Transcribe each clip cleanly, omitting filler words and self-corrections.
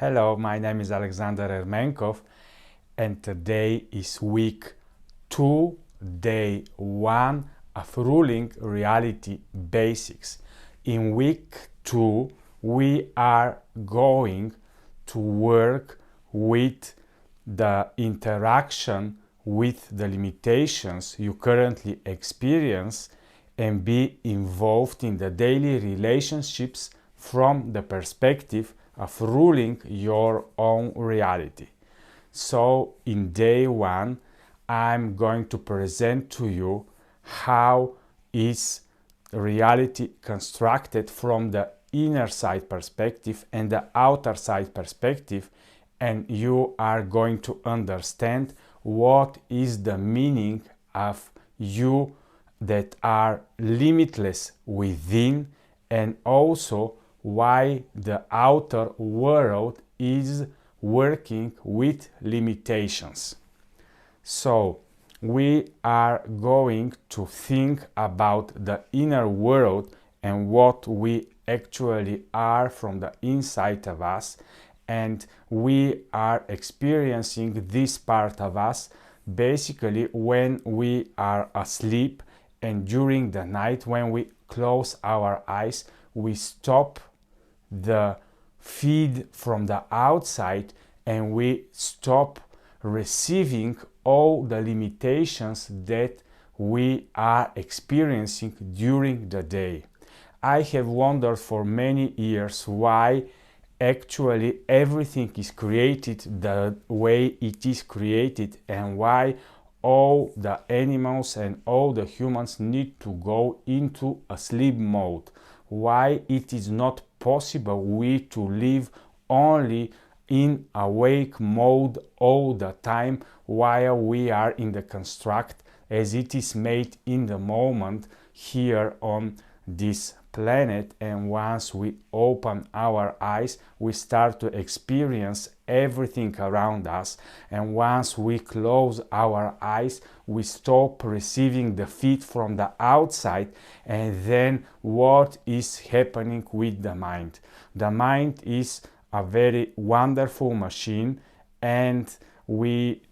Hello, my name is Alexander Ermenkov, and today is week 2, day 1 of Ruling Reality Basics. In week 2, we are going to work with the interaction with the limitations you currently experience and be involved in the daily relationships from the perspective of ruling your own reality. So in day 1, I'm going to present to you how is reality constructed from the inner side perspective and the outer side perspective, and you are going to understand what is the meaning of you that are limitless within, and also why the outer world is working with limitations. So we are going to think about the inner world and what we actually are from the inside of us, and we are experiencing this part of us basically when we are asleep, and during the night when we close our eyes we stop the feed from the outside and we stop receiving all the limitations that we are experiencing during the day. I have wondered for many years why actually everything is created the way it is created, and why all the animals and all the humans need to go into a sleep mode. Why it is not possible we to live only in awake mode all the time while we are in the construct as it is made in the moment here on this planet. And once we open our eyes we start to experience everything around us, and once we close our eyes we stop receiving the feed from the outside. And then what is happening with the mind? The mind is a very wonderful machine, and we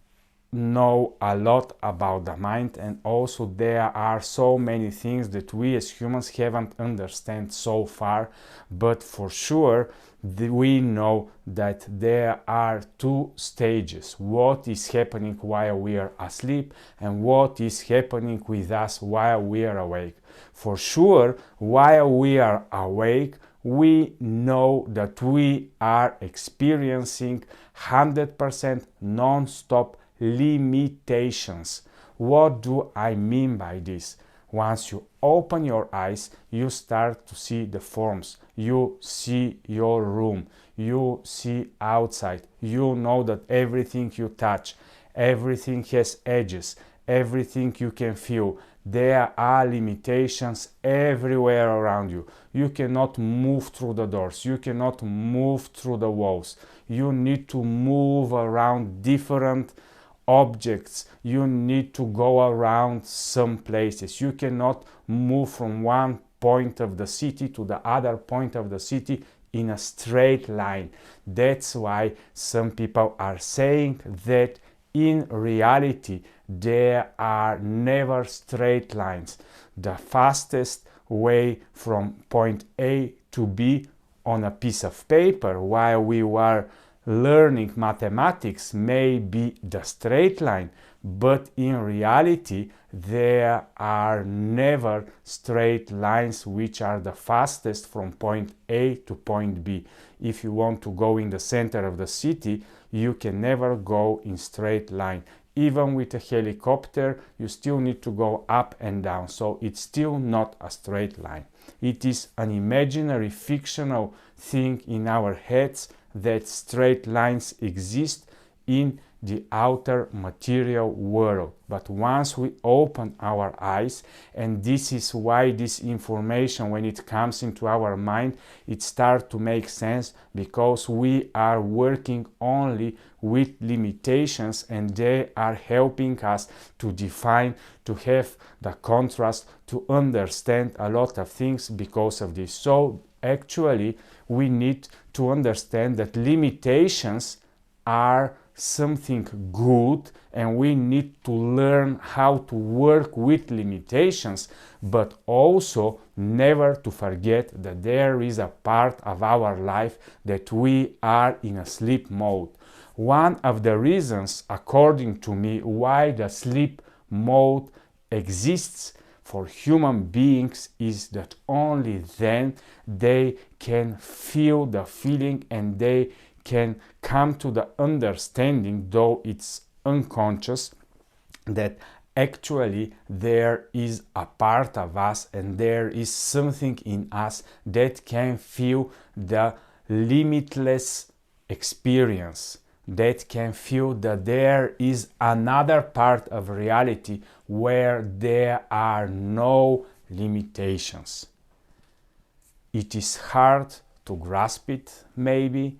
know a lot about the mind, and also there are so many things that we as humans haven't understand so far, but for sure we know that there are two stages: what is happening while we are asleep and what is happening with us while we are awake. For sure, while we are awake we know that we are experiencing 100% non-stop limitations. What do I mean by this? Once you open your eyes, you start to see the forms. You see your room. You see outside. You know that everything you touch, everything has edges, everything you can feel. There are limitations everywhere around you. You cannot move through the doors. You cannot move through the walls. You need to move around different objects. You need to go around some places. You cannot move from one point of the city to the other point of the city in a straight line. That's why some people are saying that in reality there are never straight lines. The fastest way from point A to B on a piece of paper while we were learning mathematics may be the straight line, but in reality there are never straight lines which are the fastest from point A to point B. If you want to go in the center of the city, you can never go in straight line. Even with a helicopter you still need to go up and down, so it's still not a straight line. It is an imaginary fictional thing in our heads that straight lines exist in the outer material world. But once we open our eyes, and this is why this information, when it comes into our mind, it starts to make sense, because we are working only with limitations and they are helping us to define, to have the contrast, to understand a lot of things because of this. So actually we need to understand that limitations are something good, and we need to learn how to work with limitations, but also never to forget that there is a part of our life that we are in a sleep mode. One of the reasons, according to me, why the sleep mode exists for human beings is that only then they can feel the feeling and they can come to the understanding, though it's unconscious, that actually there is a part of us and there is something in us that can feel the limitless experience, that can feel that there is another part of reality where there are no limitations. It is hard to grasp it, maybe,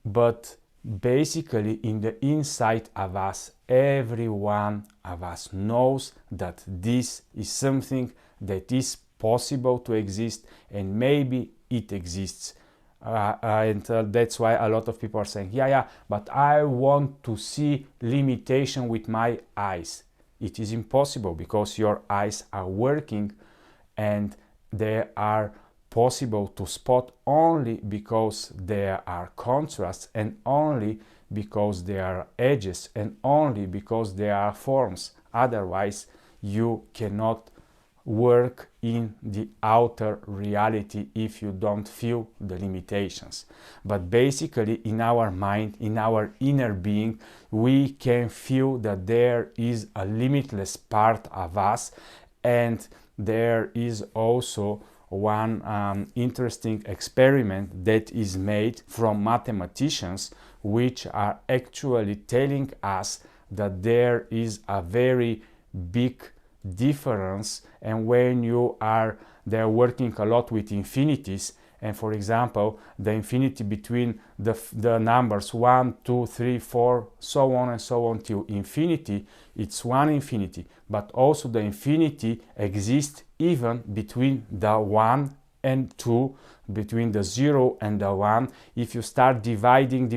but basically in the inside of us, every one of us knows that this is something that is possible to exist, and maybe it exists. And that's why a lot of people are saying, yeah, but I want to see limitation with my eyes. It is impossible because your eyes are working and they are possible to spot only because there are contrasts, and only because there are edges, and only because there are forms. Otherwise, you cannot work in the outer reality if you don't feel the limitations. But basically, in our mind, in our inner being, we can feel that there is a limitless part of us, and there is also one interesting experiment that is made from mathematicians, which are actually telling us that there is a very big difference. And when they're working a lot with infinities, and for example the infinity between the numbers 1, 2, 3, 4, so on and so on till infinity, it's one infinity, but also the infinity exists even between the 1 and 2, between the 0 and the 1. If you start dividing,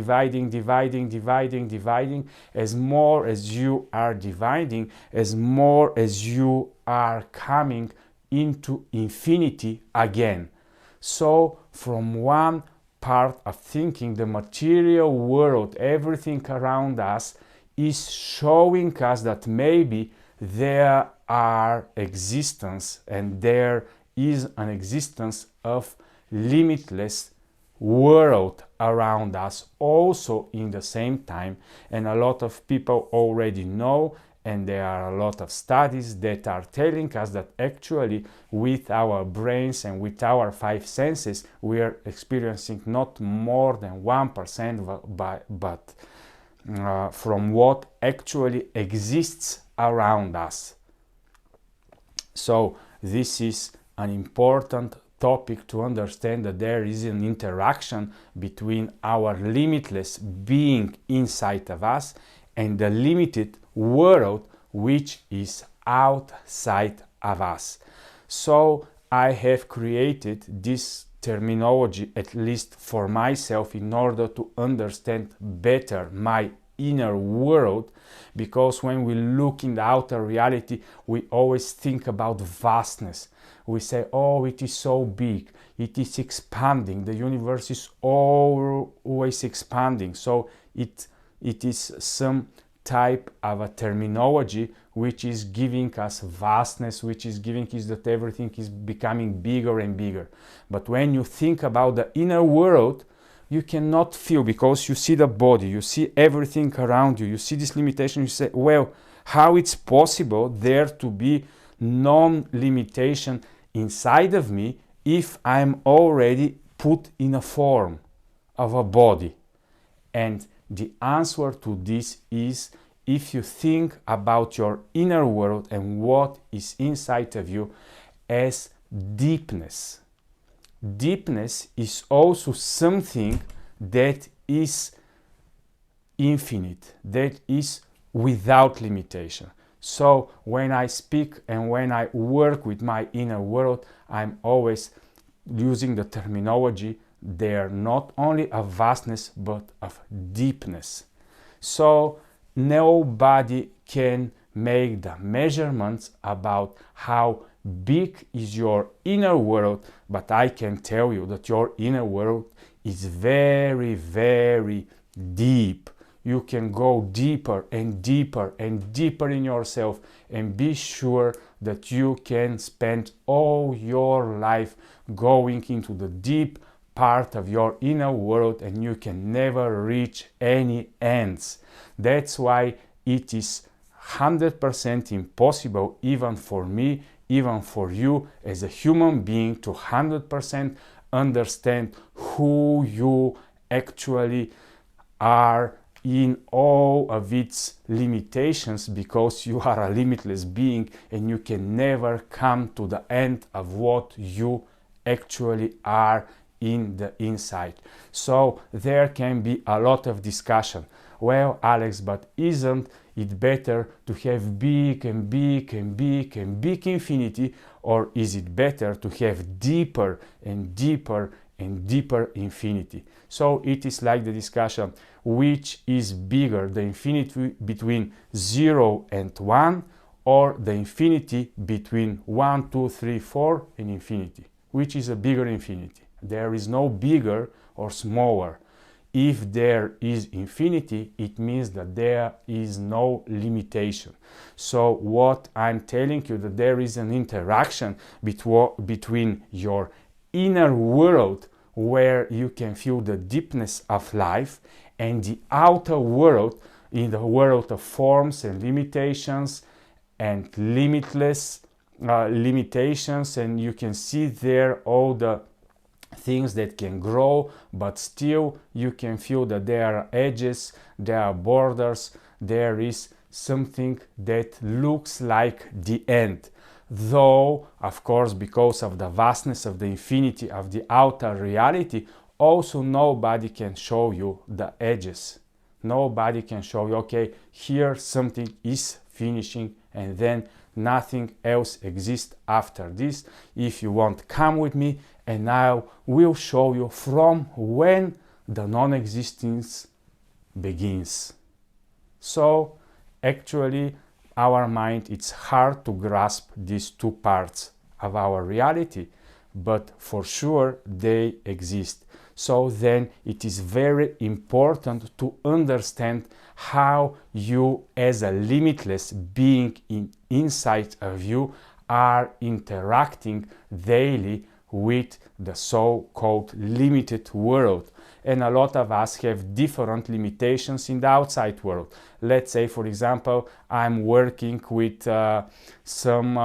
as more as you are dividing, as more as you are coming into infinity again. So from one part of thinking, the material world, everything around us, is showing us that maybe there are existence, and there is an existence of limitless world around us also in the same time. And a lot of people already know, and there are a lot of studies that are telling us that actually with our brains and with our 5 senses we are experiencing not more than 1% but from what actually exists around us. So this is an important topic to understand, that there is an interaction between our limitless being inside of us and the limited world which is outside of us. So I have created this terminology, at least for myself, in order to understand better my inner world, because when we look in the outer reality, we always think about vastness. We say, oh, it is so big, it is expanding, the universe is always expanding. So it is some type of a terminology which is giving us vastness, which is giving us that everything is becoming bigger and bigger. But when you think about the inner world, you cannot feel, because you see the body, you see everything around you, you see this limitation, you say, well, how it's possible there to be non-limitation inside of me if I'm already put in a form of a body? And the answer to this is, if you think about your inner world and what is inside of you as deepness. Deepness is also something that is infinite, that is without limitation. So when I speak and when I work with my inner world, I'm always using the terminology they're not only of vastness but of deepness. So nobody can make the measurements about how big is your inner world, but I can tell you that your inner world is very, very deep. You can go deeper and deeper and deeper in yourself, and be sure that you can spend all your life going into the deep part of your inner world, and you can never reach any ends. That's why it is 100% impossible, even for me, even for you as a human being, to 100% understand who you actually are in all of its limitations, because you are a limitless being and you can never come to the end of what you actually are in the inside. So there can be a lot of discussion. Well, Alex, but isn't it better to have big and big and big and big infinity, or is it better to have deeper and deeper and deeper infinity? So it is like the discussion, which is bigger, the infinity between 0 and 1, or the infinity between 1, 2, 3, 4 and infinity? Which is a bigger infinity? There is no bigger or smaller. If there is infinity, it means that there is no limitation. So what I'm telling you, that there is an interaction between your inner world, where you can feel the deepness of life, and the outer world, in the world of forms and limitations and limitless limitations, and you can see there all the things that can grow, but still you can feel that there are edges, there are borders, there is something that looks like the end. Though, of course, because of the vastness of the infinity of the outer reality, also nobody can show you the edges. Nobody can show you, okay, here something is finishing and then nothing else exists after this. If you want, come with me and I will show you from when the non-existence begins. So actually our mind, it's hard to grasp these two parts of our reality, but for sure they exist. So then it is very important to understand how you, as a limitless being inside of you, are interacting daily with the so-called limited world. And a lot of us have different limitations in the outside world. Let's say, for example, I'm working with some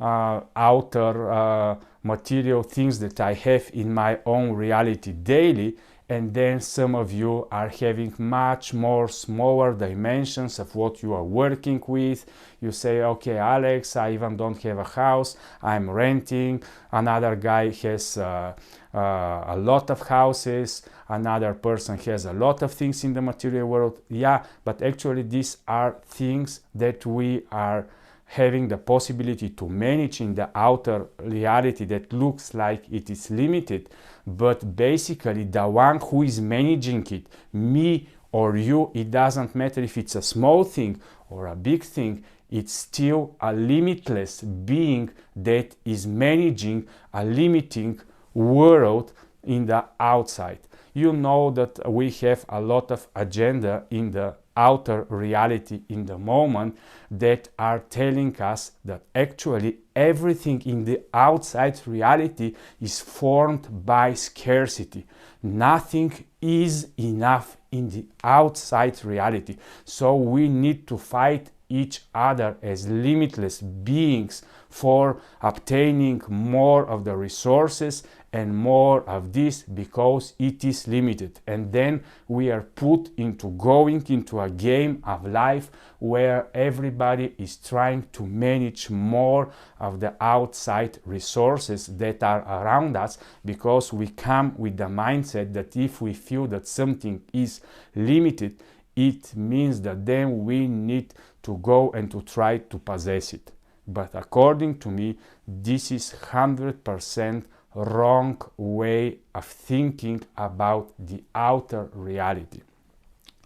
outer material things that I have in my own reality daily, and then some of you are having much more smaller dimensions of what you are working with. You say, okay, Alex, I even don't have a house, I'm renting. Another guy has a lot of houses, another person has a lot of things in the material world. Yeah, but actually these are things that we are having the possibility to manage in the outer reality that looks like it is limited, but basically the one who is managing it, me or you, it doesn't matter if it's a small thing or a big thing, it's still a limitless being that is managing a limiting world in the outside. You know that we have a lot of agenda in the outer reality in the moment that are telling us that actually everything in the outside reality is formed by scarcity. Nothing is enough in the outside reality. So we need to fight each other as limitless beings for obtaining more of the resources and more of this, because it is limited. And then we are put into going into a game of life where everybody is trying to manage more of the outside resources that are around us, because we come with the mindset that if we feel that something is limited, it means that then we need to go and to try to possess it. But according to me, this is 100% wrong way of thinking about the outer reality.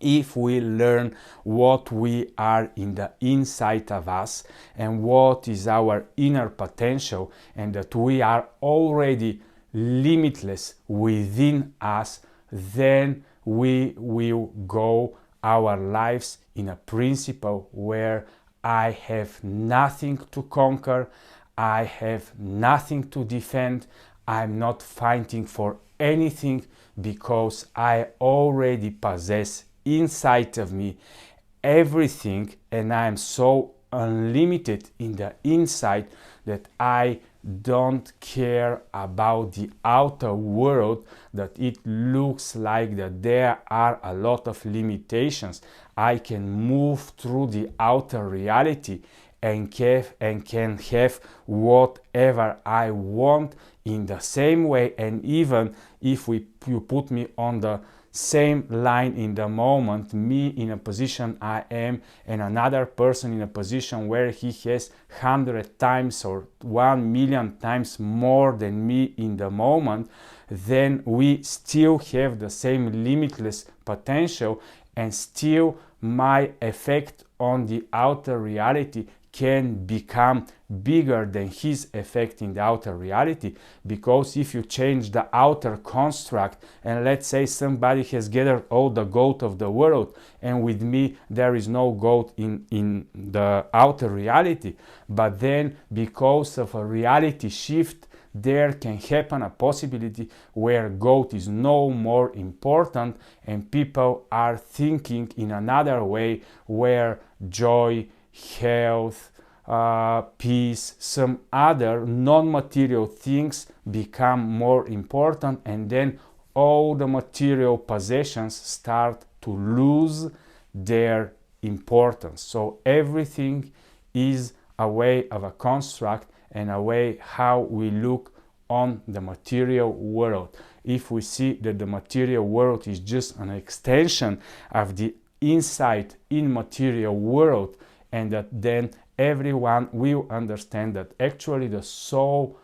If we learn what we are in the inside of us and what is our inner potential, and that we are already limitless within us, then we will go our lives in a principle where I have nothing to conquer, I have nothing to defend, I'm not fighting for anything, because I already possess inside of me everything, and I am so unlimited in the inside that I don't care about the outer world, that it looks like that there are a lot of limitations. I can move through the outer reality and can have whatever I want in the same way. And even if you put me on the same line in the moment, me in a position I am and another person in a position where he has 100 times or 1,000,000 times more than me in the moment, then we still have the same limitless potential, and still my effect on the outer reality can become bigger than his effect in the outer reality. Because if you change the outer construct, and let's say somebody has gathered all the gold of the world, and with me there is no gold in the outer reality, but then because of a reality shift, there can happen a possibility where gold is no more important and people are thinking in another way, where joy, health, peace, some other non-material things become more important, and then all the material possessions start to lose their importance. So everything is a way of a construct and a way how we look on the material world. If we see that the material world is just an extension of the inside immaterial world, and that then everyone will understand that actually the so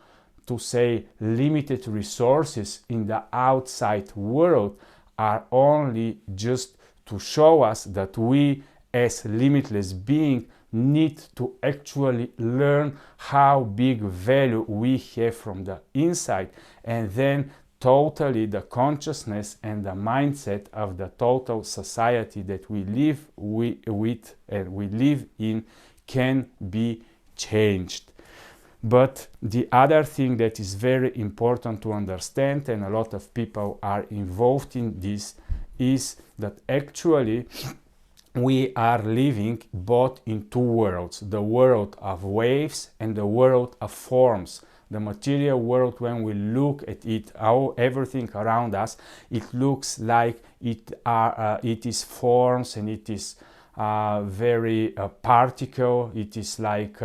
to say limited resources in the outside world are only just to show us that we as limitless beings need to actually learn how big value we have from the inside, and then totally the consciousness and the mindset of the total society that we live with and we live in can be changed. But the other thing that is very important to understand, and a lot of people are involved in this, is that actually we are living both in two worlds, the world of waves and the world of forms. The material world, when we look at it, everything around us, it looks like it is forms, and it is very particle. It is like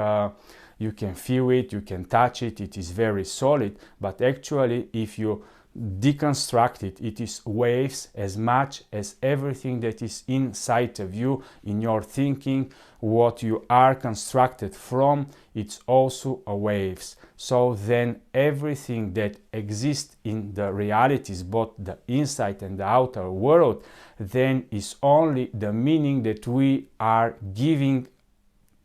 you can feel it, you can touch it, it is very solid. But actually, if you deconstruct it, it is waves as much as everything that is inside of you, in your thinking, what you are constructed from, it's also a waves. So then everything that exists in the realities, both the inside and the outer world, then is only the meaning that we are giving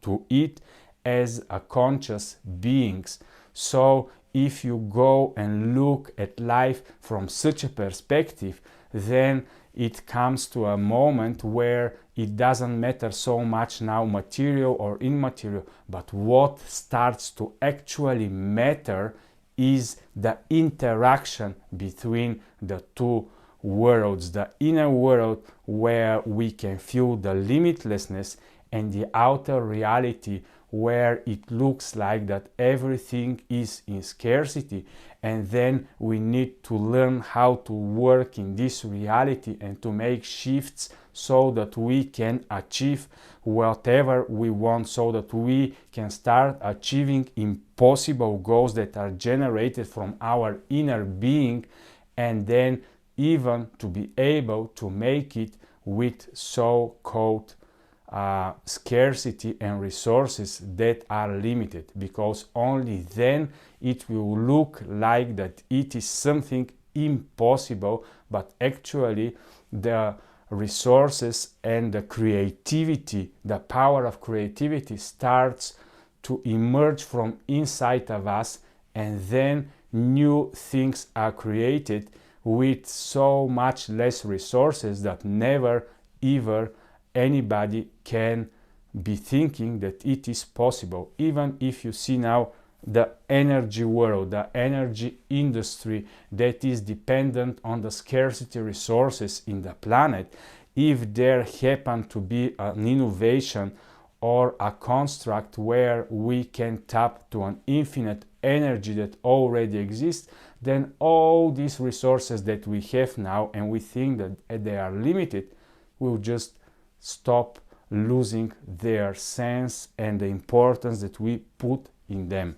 to it as a conscious beings. So if you go and look at life from such a perspective, then it comes to a moment where it doesn't matter so much now material or immaterial, but what starts to actually matter is the interaction between the two worlds, the inner world where we can feel the limitlessness, and the outer reality where it looks like that everything is in scarcity. And then we need to learn how to work in this reality and to make shifts so that we can achieve whatever we want, so that we can start achieving impossible goals that are generated from our inner being, and then even to be able to make it with so-called scarcity and resources that are limited, because only then it will look like that it is something impossible, but actually the resources and the creativity, the power of creativity starts to emerge from inside of us, and then new things are created with so much less resources that never ever anybody can be thinking that it is possible. Even if you see now the energy world, the energy industry that is dependent on the scarcity resources in the planet, if there happen to be an innovation or a construct where we can tap to an infinite energy that already exists, then all these resources that we have now and we think that they are limited will just stop losing their sense and the importance that we put in them.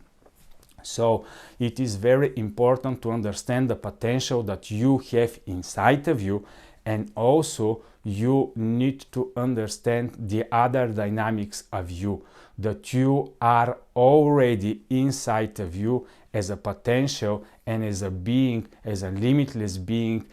So it is very important to understand the potential that you have inside of you, and also you need to understand the other dynamics of you, that you are already inside of you as a potential and as a being, as a limitless being.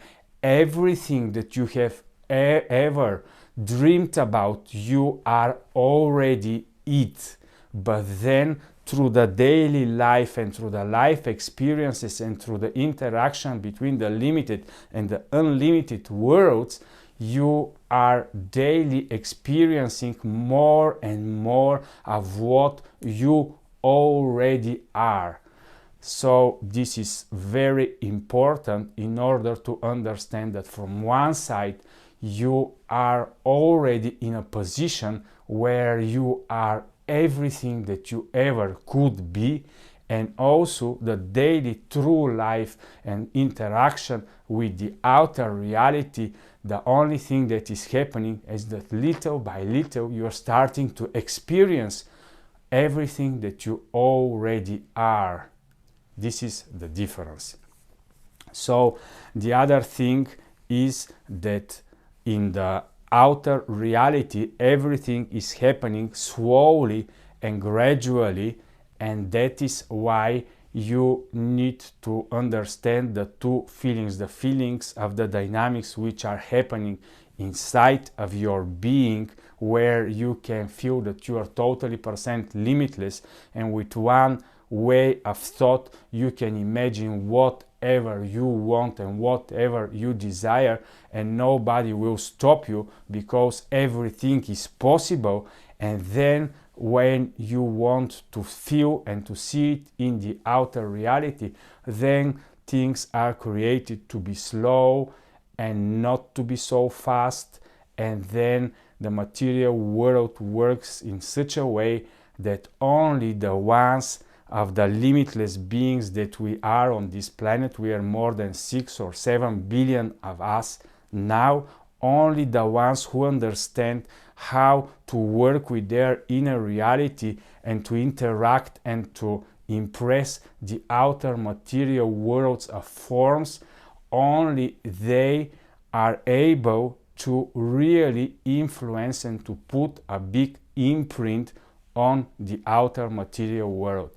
Everything that you have ever dreamed about, you are already it. But then through the daily life and through the life experiences and through the interaction between the limited and the unlimited worlds, you are daily experiencing more and more of what you already are. So this is very important in order to understand that from one side you are already in a position where you are everything that you ever could be, and also the daily true life and interaction with the outer reality, the only thing that is happening is that little by little you are starting to experience everything that you already are. This is the difference. So the other thing is that in the outer reality everything is happening slowly and gradually, and that is why you need to understand the two feelings, the feelings of the dynamics which are happening inside of your being, where you can feel that you are totally % limitless, and with one way of thought you can imagine whatever you want and whatever you desire, and nobody will stop you because everything is possible. And then when you want to feel and to see it in the outer reality, then things are created to be slow and not to be so fast, and then the material world works in such a way that only the ones of the limitless beings that we are on this planet, we are more than 6 or 7 billion of us now, only the ones who understand how to work with their inner reality and to interact and to impress the outer material worlds of forms, only they are able to really influence and to put a big imprint on the outer material world.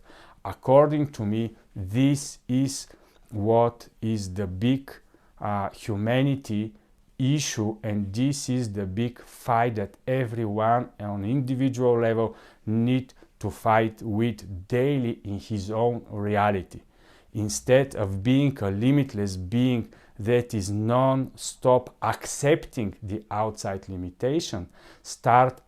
According to me, this is what is the big humanity issue, and this is the big fight that everyone on individual level need to fight with daily in his own reality. Instead of being a limitless being that is non-stop accepting the outside limitation, start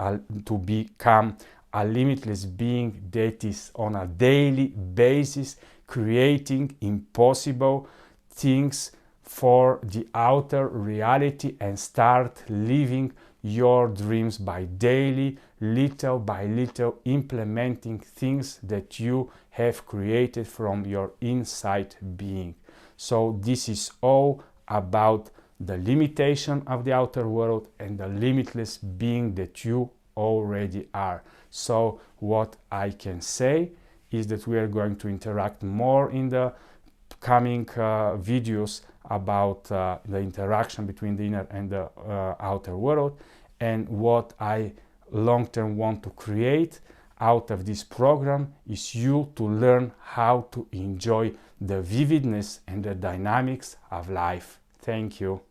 to become a limitless being that is on a daily basis creating impossible things for the outer reality, and start living your dreams by daily, little by little, implementing things that you have created from your inside being. So this is all about the limitation of the outer world and the limitless being that you already are. So what I can say is that we are going to interact more in the coming videos about the interaction between the inner and the outer world. And what I long-term want to create out of this program is you to learn how to enjoy the vividness and the dynamics of life. Thank you.